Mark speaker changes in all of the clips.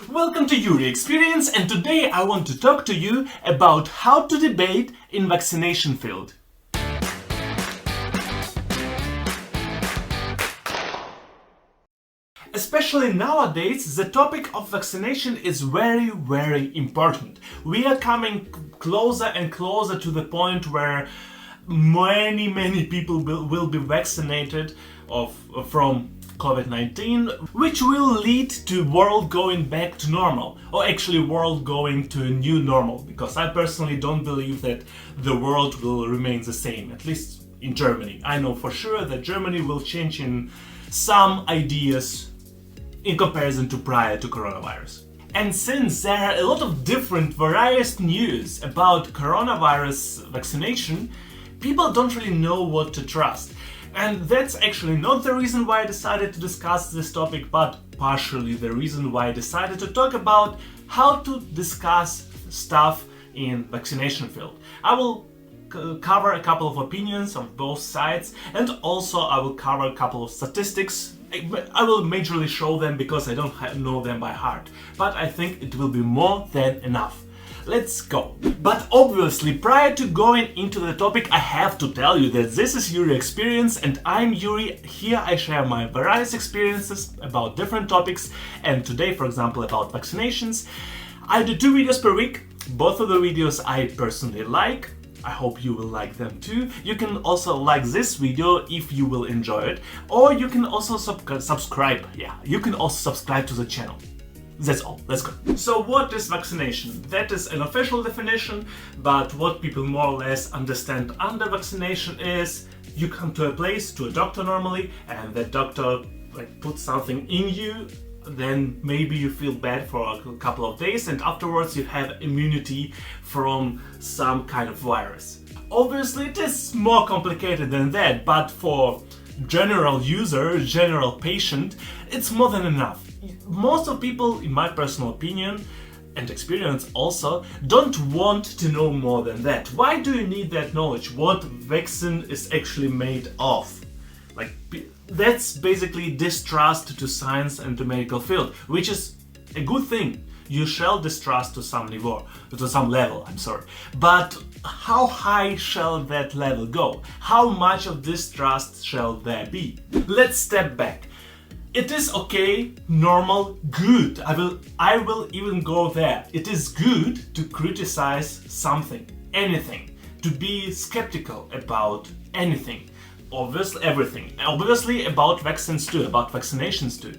Speaker 1: Welcome to Yury Experience, and today I want to talk to you about how to debate in vaccination field. Especially nowadays, the topic of vaccination is very important. We are coming closer and closer to the point where many people will be vaccinated from COVID-19, which will lead to world going back to normal, or actually world going to a new normal, because I personally don't believe that the world will remain the same, at least in Germany. I know for sure that Germany will change in some ideas in comparison to prior to coronavirus. And since there are a lot of different various news about coronavirus vaccination, people don't really know what to trust. And that's actually not the reason why I decided to discuss this topic, but partially the reason why I decided to talk about how to discuss stuff in vaccination field. I will cover a couple of opinions of both sides, and also I will cover a couple of statistics. I will majorly show them because I don't know them by heart, but I think it will be more than enough. Let's go. But obviously, prior to going into the topic, I have to tell you that this is Yury Experience and I'm Yury. Here I share my various experiences about different topics, and today, for example, about vaccinations. I do 2 videos per week. Both of the videos I personally like. I hope you will like them too. You can also like this video if you will enjoy it, or you can also subscribe. Yeah, you can also subscribe to the channel. That's all. Let's go. So what is vaccination? That is an official definition, but what people more or less understand under vaccination is you come to a place, to a doctor normally, and that doctor puts something in you. Then maybe you feel bad for a couple of days, and afterwards you have immunity from some kind of virus. Obviously it is more complicated than that, but for general user, general patient, it's more than enough. Most of people, in my personal opinion and experience also, don't want to know more than that. Why do you need that knowledge? What vaccine is actually made of? That's basically distrust to science and to medical field, which is a good thing. You shall distrust to some level, But how high shall that level go? How much of distrust shall there be? Let's step back. It is okay, normal, good. I will even go there. It is good to criticize something, anything, to be skeptical about anything. Obviously everything. Obviously about vaccines too, about vaccinations too.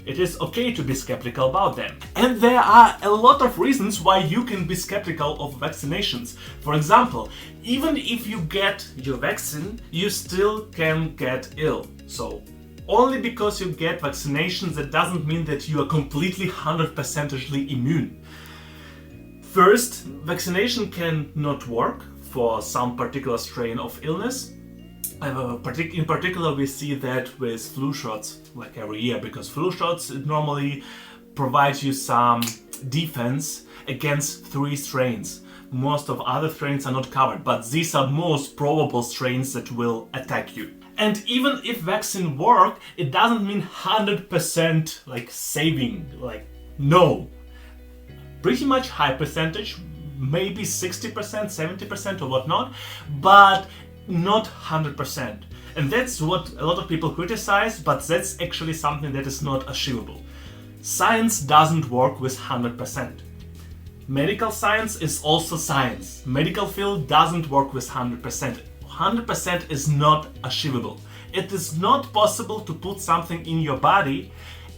Speaker 1: It is okay to be skeptical about them. And there are a lot of reasons why you can be skeptical of vaccinations. For example, even if you get your vaccine, you still can get ill. So only because you get vaccinations, that doesn't mean that you are completely 100% immune. First, vaccination can not work for some particular strain of illness. In particular, we see that with flu shots, like every year, because flu shots normally provide you some defense against 3 strains. Most of other strains are not covered, but these are most probable strains that will attack you. And even if vaccine work, it doesn't mean 100% saving, no. Pretty much high percentage, maybe 60%, 70% or whatnot, but not 100%. And that's what a lot of people criticize, but that's actually something that is not achievable. Science doesn't work with 100%. Medical science is also science. Medical field doesn't work with 100%. 100% is not achievable. It is not possible to put something in your body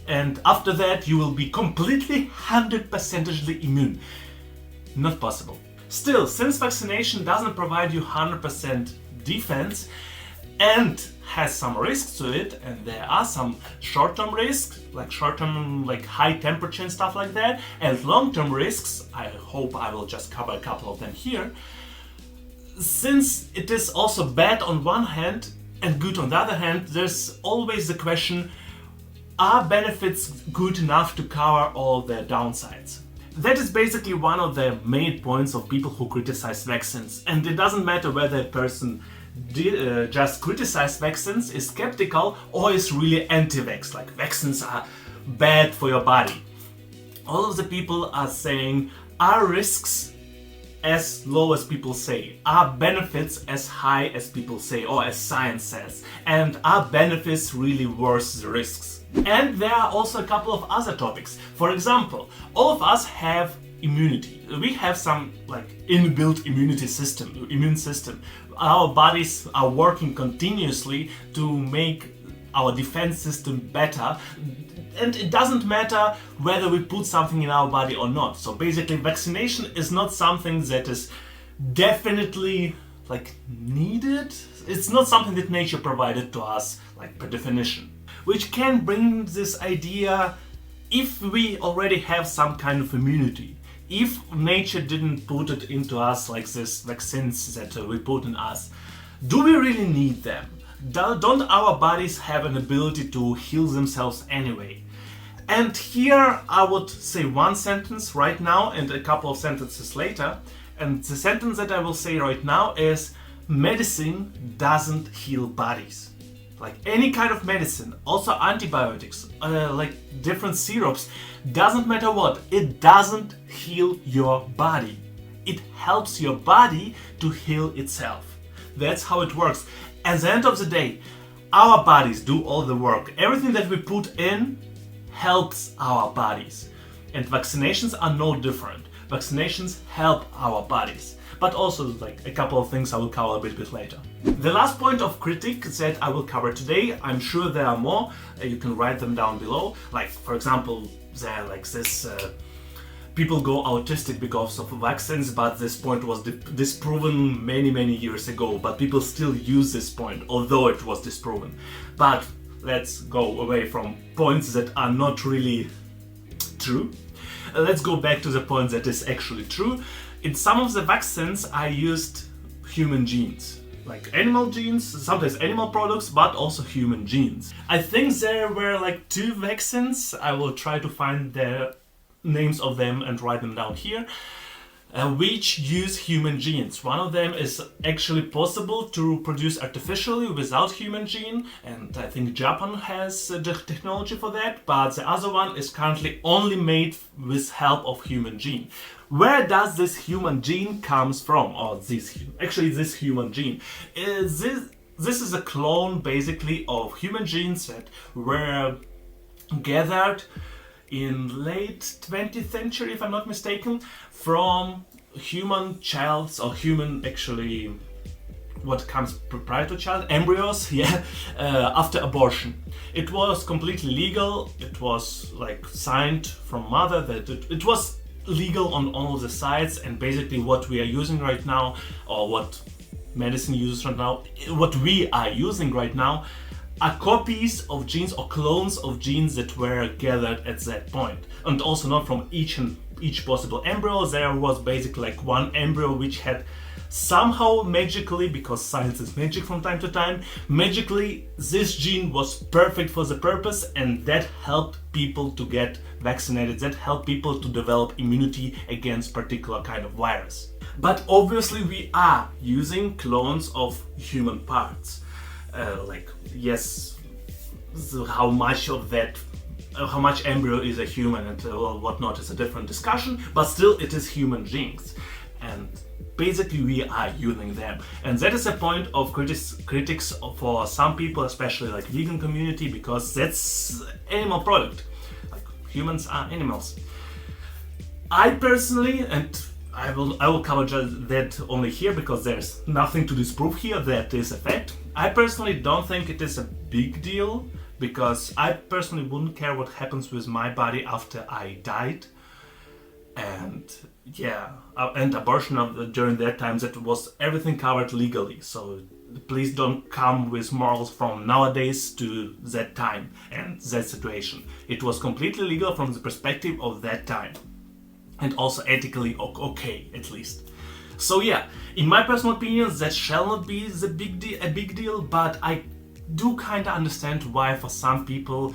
Speaker 1: and after that you will be completely 100% immune. Not possible. Still, since vaccination doesn't provide you 100% defense and has some risks to it, and there are some short-term risks, high temperature and stuff like that, and long-term risks, I hope I will just cover a couple of them here. Since it is also bad on one hand and good on the other hand, there's always the question, are benefits good enough to cover all the downsides? That is basically one of the main points of people who criticize vaccines, and it doesn't matter whether a person just criticize vaccines, is skeptical, or is really anti-vax, like vaccines are bad for your body. all of the people are saying, are risks as low as people say? Are benefits as high as people say, or as science says? And are benefits really worth the risks? And there are also a couple of other topics. For example, all of us have immunity. We have some inbuilt immune system. Our bodies are working continuously to make our defense system better, and it doesn't matter whether we put something in our body or not. So basically, vaccination is not something that is definitely needed. It's not something that nature provided to us per definition, which can bring this idea, if we already have some kind of immunity, if nature didn't put it into us like this vaccines that we put in us, do we really need them? Don't our bodies have an ability to heal themselves anyway? And here I would say one sentence right now and a couple of sentences later. And the sentence that I will say right now is, medicine doesn't heal bodies. Like any kind of medicine, also antibiotics, different syrups, doesn't matter what, it doesn't heal your body. It helps your body to heal itself. That's how it works. At the end of the day, our bodies do all the work. Everything that we put in helps our bodies. And vaccinations are no different. Vaccinations help our bodies. But also a couple of things I will cover a bit later. The last point of critique that I will cover today, I'm sure there are more, you can write them down below. For example, there this people go autistic because of vaccines, but this point was disproven many years ago, but people still use this point, although it was disproven. But let's go away from points that are not really true. Let's go back to the point that is actually true. In some of the vaccines I used human genes, like animal genes, sometimes animal products, but also human genes. I think there were 2 vaccines. I will try to find the names of them and write them down here, which use human genes. One of them is actually possible to produce artificially without human gene, and I think Japan has the technology for that, but the other one is currently only made with help of human gene. Where does this human gene comes from? Or this human gene. This is a clone basically of human genes that were gathered in late 20th century, if I'm not mistaken, from human childs, or human what comes prior to child, embryos, after abortion. It was completely legal. It was signed from mother that it was legal on all the sides, and basically what we are using right now, or what medicine uses right now, what we are using right now, are copies of genes or clones of genes that were gathered at that point. And also not from each possible embryo. There was basically one embryo which had somehow magically, because science is magic from time to time, magically this gene was perfect for the purpose, and that helped people to get vaccinated, that helped people to develop immunity against particular kind of virus. But obviously we are using clones of human parts. How much embryo is a human and whatnot is a different discussion, but still it is human genes. And basically we are using them. And that is a point of critics for some people, especially vegan community, because that's animal product. Humans are animals. I personally, and I will cover just that only here because there's nothing to disprove here, that is a fact. I personally don't think it is a big deal, because I personally wouldn't care what happens with my body after I died. And and abortion during that time, that was everything covered legally. So please don't come with morals from nowadays to that time and that situation. It was completely legal from the perspective of that time, and also ethically okay, at least. So in my personal opinion, that shall not be a big deal, but I do kind of understand why for some people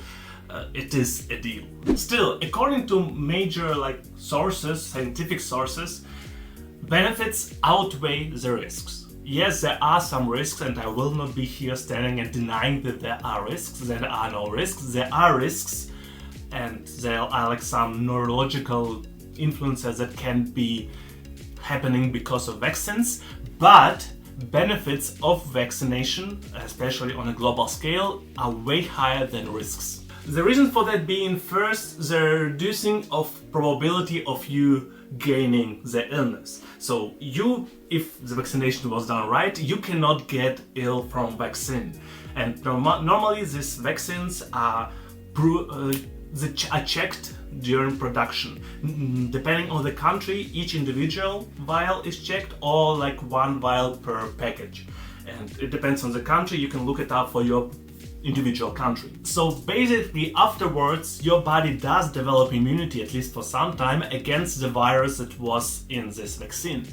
Speaker 1: it is a deal. Still, according to major sources, scientific sources, benefits outweigh the risks. Yes, there are some risks, and I will not be here standing and denying that there are risks. There are no risks. There are risks, and there are like some neurological influences that can be happening because of vaccines, but benefits of vaccination, especially on a global scale, are way higher than risks. The reason for that being, first, the reducing of probability of you gaining the illness. So if the vaccination was done right, you cannot get ill from vaccine. And normally these vaccines are checked during production. Depending on the country, each individual vial is checked, or like one vial per package. And it depends on the country, you can look it up for your individual country. So basically afterwards your body does develop immunity, at least for some time, against the virus that was in this vaccine.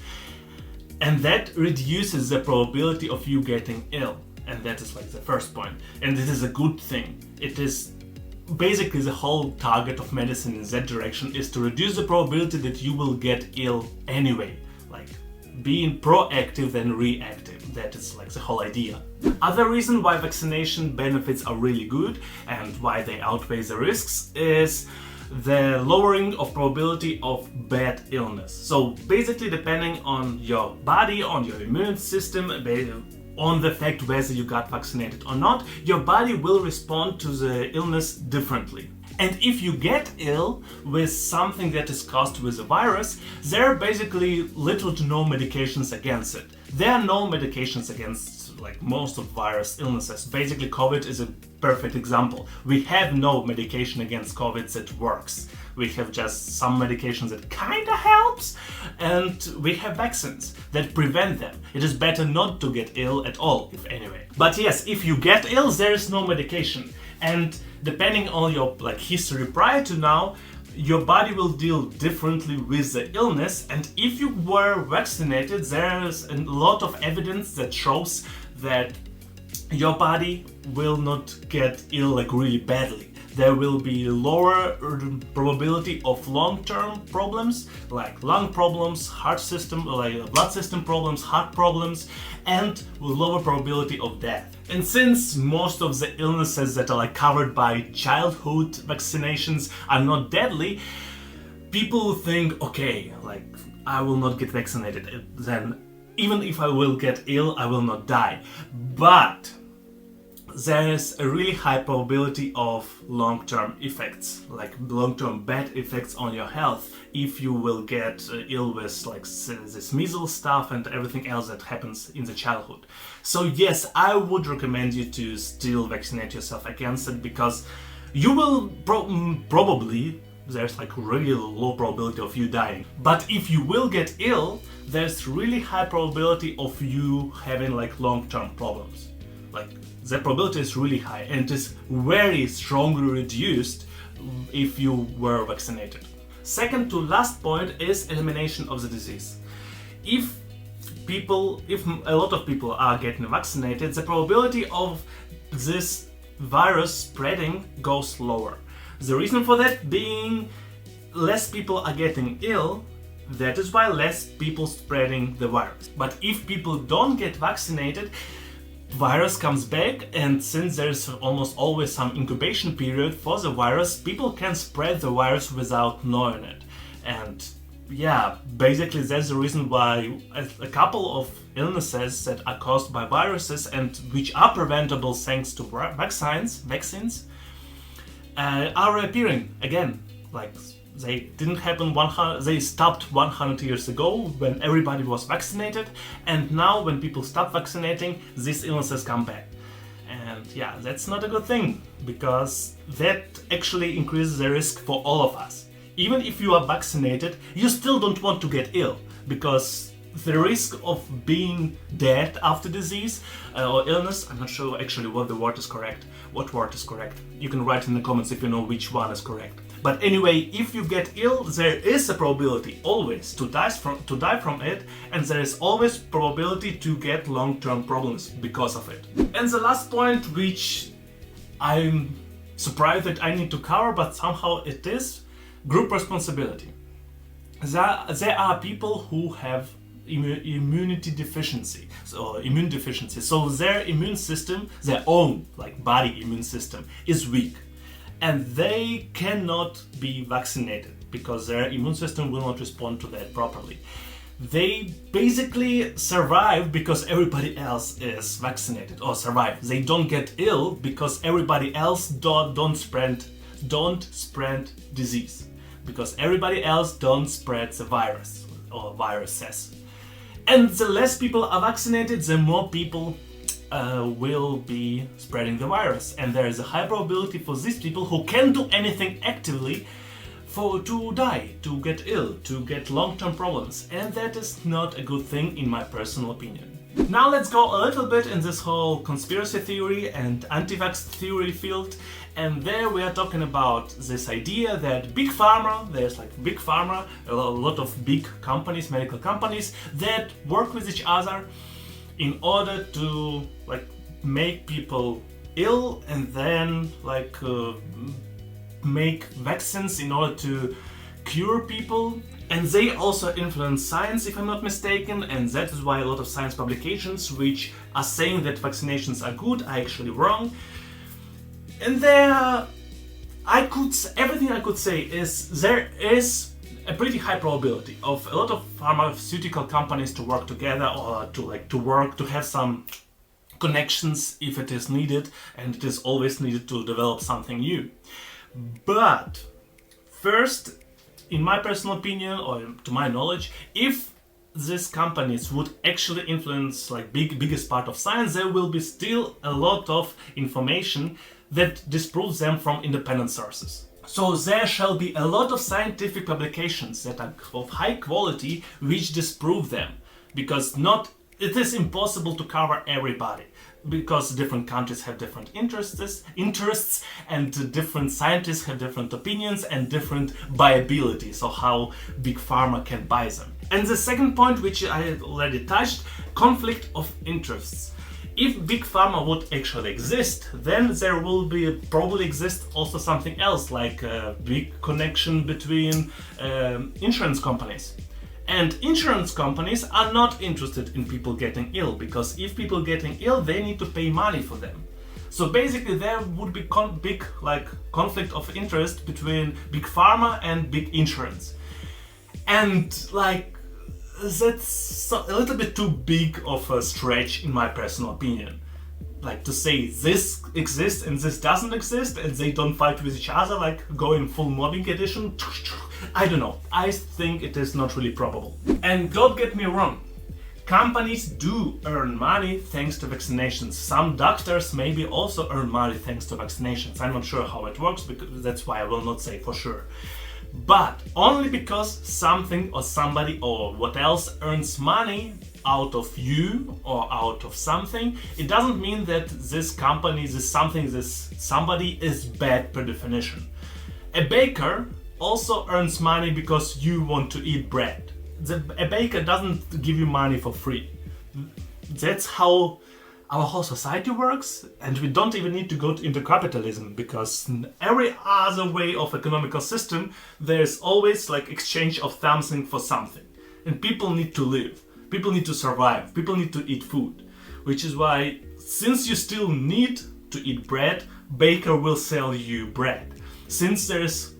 Speaker 1: And that reduces the probability of you getting ill. And that is like the first point. And this is a good thing. It is basically the whole target of medicine in that direction, is to reduce the probability that you will get ill anyway. Like being proactive than reactive. That is like the whole idea. Other reason why vaccination benefits are really good and why they outweigh the risks is the lowering of probability of bad illness. So basically, depending on your body, on your immune system, on the fact whether you got vaccinated or not, your body will respond to the illness differently. And if you get ill with something that is caused with a virus, there are basically little to no medications against it. There are no medications against like most of virus illnesses. Basically, COVID is a perfect example. We have no medication against COVID that works. We have just some medications that kind of helps, and we have vaccines that prevent them. It is better not to get ill at all, if anyway. But yes, if you get ill, there is no medication. And depending on your like history prior to now, your body will deal differently with the illness. And if you were vaccinated, there's a lot of evidence that shows that your body will not get ill like really badly. There will be lower probability of long-term problems like lung problems, heart system, like blood system problems, heart problems, and lower probability of death. And since most of the illnesses that are like covered by childhood vaccinations are not deadly, people think, okay, like I will not get vaccinated, then even if I will get ill, I will not die. But there is a really high probability of long-term effects, like long-term bad effects on your health, if you will get ill with like this measles stuff and everything else that happens in the childhood. So yes, I would recommend you to still vaccinate yourself against it, because you will probably, there's like really low probability of you dying. But if you will get ill, there's really high probability of you having like long-term problems. Like the probability is really high, and it is very strongly reduced if you were vaccinated. Second to last point is elimination of the disease. If a lot of people are getting vaccinated, the probability of this virus spreading goes lower. The reason for that being less people are getting ill, that is why less people spreading the virus. But if people don't get vaccinated, virus comes back, and since there's almost always some incubation period for the virus, people can spread the virus without knowing it. And yeah, basically that's the reason why a couple of illnesses that are caused by viruses and which are preventable thanks to vaccines are reappearing again. Like they didn't happen they stopped 100 years ago when everybody was vaccinated, and now when people stop vaccinating, these illnesses come back. And yeah, that's not a good thing, because that actually increases the risk for all of us. Even if you are vaccinated, you still don't want to get ill, because the risk of being dead after disease or illness, I'm not sure actually what word is correct. You can write in the comments if you know which one is correct. But anyway, if you get ill, there is a probability always to die from it, and there is always probability to get long-term problems because of it. And the last point, which I'm surprised that I need to cover, but somehow it is, group responsibility. There are people who have immunity deficiency, so immune deficiency. So their immune system, their own like body immune system, is weak. and they cannot be vaccinated because their immune system will not respond to that properly. They basically survive because everybody else is vaccinated, or survive. They don't get ill because everybody else don't spread disease, because everybody else don't spread the virus or viruses. And the less people are vaccinated, the more people will be spreading the virus, and there is a high probability for these people who can't do anything actively to die, to get ill, to get long-term problems, and that is not a good thing in my personal opinion. Now let's go a little bit in this whole conspiracy theory and anti-vax theory field, and there we are talking about this idea that big pharma, there's like big pharma, a lot of big companies, medical companies, that work with each other in order to like make people ill and then like make vaccines in order to cure people. And they also influence science, if I'm not mistaken, and that is why a lot of science publications which are saying that vaccinations are good are actually wrong. And everything I could say is there is a pretty high probability of a lot of pharmaceutical companies to work together, or to have some connections if it is needed, and it is always needed to develop something new. But first, in my personal opinion, or to my knowledge, if these companies would actually influence like biggest part of science, there will be still a lot of information that disproves them from independent sources. So there shall be a lot of scientific publications that are of high quality which disprove them, because it is impossible to cover everybody, because different countries have different interests and different scientists have different opinions and different viability, so how big pharma can buy them. And the second point, which I already touched, conflict of interests. If big pharma would actually exist, then there will probably exist also something else, like a big connection between insurance companies. And insurance companies are not interested in people getting ill, because if people getting ill, they need to pay money for them. So basically there would be big conflict of interest between big pharma and big insurance. And that's a little bit too big of a stretch in my personal opinion. Like to say this exists and this doesn't exist and they don't fight with each other, like going full mobbing edition. I don't know. I think it is not really probable. And don't get me wrong, companies do earn money thanks to vaccinations. Some doctors maybe also earn money thanks to vaccinations. I'm not sure how it works, because that's why I will not say for sure. But only because something or somebody or what else earns money out of you or out of something, it doesn't mean that this company, somebody is bad per definition. A baker also earns money because you want to eat bread. A baker doesn't give you money for free. That's how our whole society works, and we don't even need to go into capitalism, because in every other way of economical system there's always like exchange of something for something, and people need to live, people need to survive, people need to eat food, which is why, since you still need to eat bread, baker will sell you bread. Since there's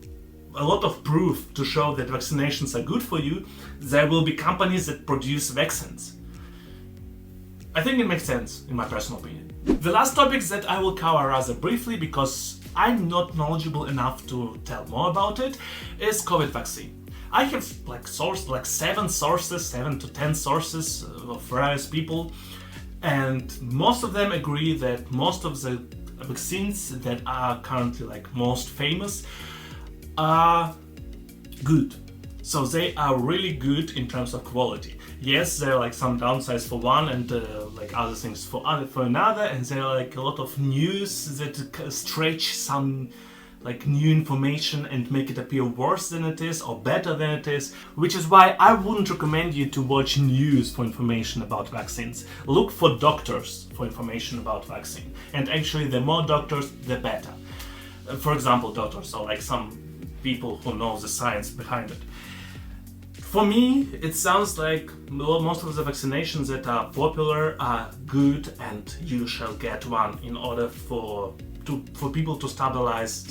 Speaker 1: a lot of proof to show that vaccinations are good for you, there will be companies that produce vaccines. I think it makes sense, in my personal opinion. The last topics that I will cover rather briefly, because I'm not knowledgeable enough to tell more about it, is COVID vaccine. I have 7 to 10 sources of various people, and most of them agree that most of the vaccines that are currently most famous are good. So they are really good in terms of quality. Yes, there are some downsides for one and other things for another, and there are a lot of news that stretch some new information and make it appear worse than it is or better than it is, which is why I wouldn't recommend you to watch news for information about vaccines. Look for doctors for information about vaccine, and actually the more doctors the better. For example, doctors, or some people who know the science behind it. For me, it sounds like most of the vaccinations that are popular are good, and you shall get one in order for for people to stabilize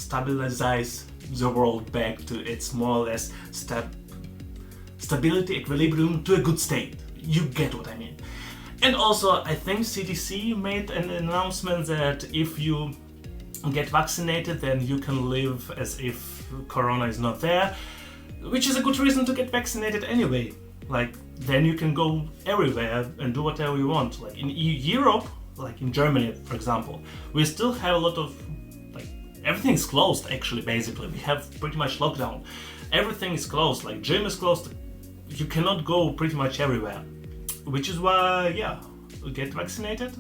Speaker 1: the world back to its more or less stability, equilibrium, to a good state. You get what I mean. And also, I think CDC made an announcement that if you get vaccinated, then you can live as if Corona is not there, which is a good reason to get vaccinated anyway. Like, then you can go everywhere and do whatever you want. Like in Europe, like in Germany, for example, we still have a lot of, like, everything's closed actually, basically. We have pretty much lockdown. Everything is closed, like gym is closed. You cannot go pretty much everywhere. Which is why, yeah, get vaccinated.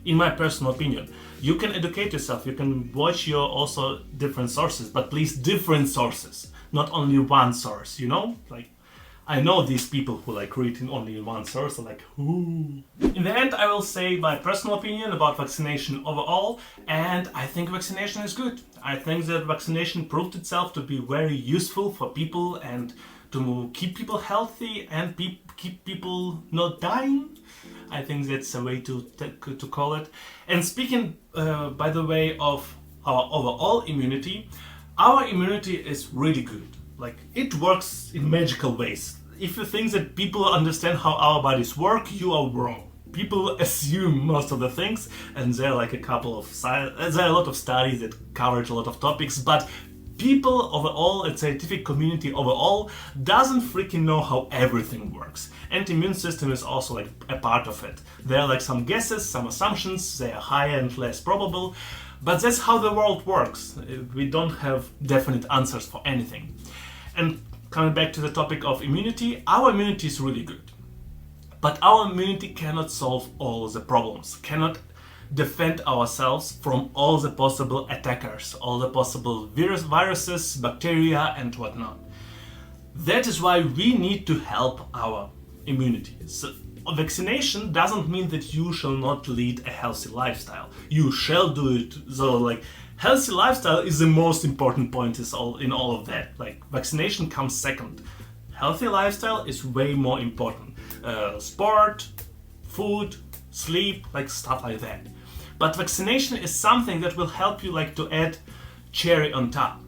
Speaker 1: In my personal opinion, you can educate yourself, you can watch your also different sources, but please different sources, not only one source, you know? Like, I know these people who like reading only one source are like, ooh. In the end, I will say my personal opinion about vaccination overall, and I think vaccination is good. I think that vaccination proved itself to be very useful for people and to keep people healthy and keep people not dying. I think that's a way to call it. And speaking, by the way, of our overall immunity, our immunity is really good. Like, it works in magical ways. If you think that people understand how our bodies work, you are wrong. People assume most of the things, and there are like there are a lot of studies that covered a lot of topics, but people overall, and scientific community overall, doesn't freaking know how everything works. And the immune system is also like a part of it. There are like some guesses, some assumptions, they are higher and less probable, but that's how the world works. We don't have definite answers for anything. And coming back to the topic of immunity, our immunity is really good. But our immunity cannot solve all the problems, cannot defend ourselves from all the possible attackers, all the possible viruses, bacteria, and whatnot. That is why we need to help our immunity. So, vaccination doesn't mean that you shall not lead a healthy lifestyle. You shall do it. So, like, healthy lifestyle is the most important point in all of that. Like, vaccination comes second. Healthy lifestyle is way more important. Sport, food, sleep, like stuff like that. But vaccination is something that will help you, like, to add cherry on top,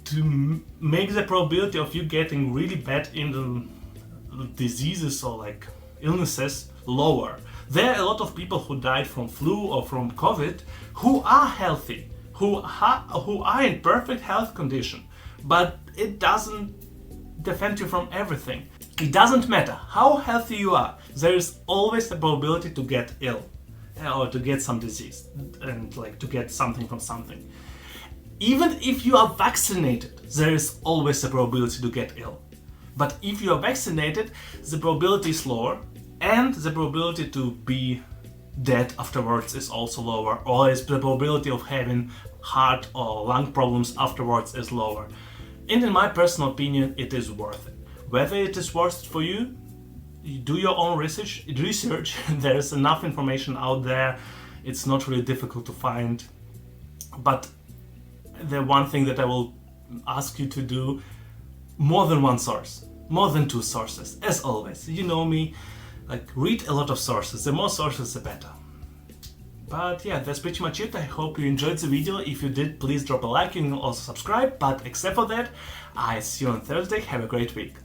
Speaker 1: to make the probability of you getting really bad in the diseases or like illnesses lower. There are a lot of people who died from flu or from COVID who are healthy, who are in perfect health condition, but it doesn't defend you from everything. It doesn't matter how healthy you are, there is always a probability to get ill or to get some disease and like to get something from something. Even if you are vaccinated, there is always a probability to get ill. But if you are vaccinated, the probability is lower, and the probability to be dead afterwards is also lower, or the probability of having heart or lung problems afterwards is lower. And in my personal opinion, it is worth it. Whether it is worth it for you, do your own research. There's enough information out there. It's not really difficult to find. But the one thing that I will ask you to do, more than one source, more than two sources, as always. You know me, like, read a lot of sources. The more sources, the better. But yeah, that's pretty much it. I hope you enjoyed the video. If you did, please drop a like and also subscribe. But except for that, I see you on Thursday. Have a great week.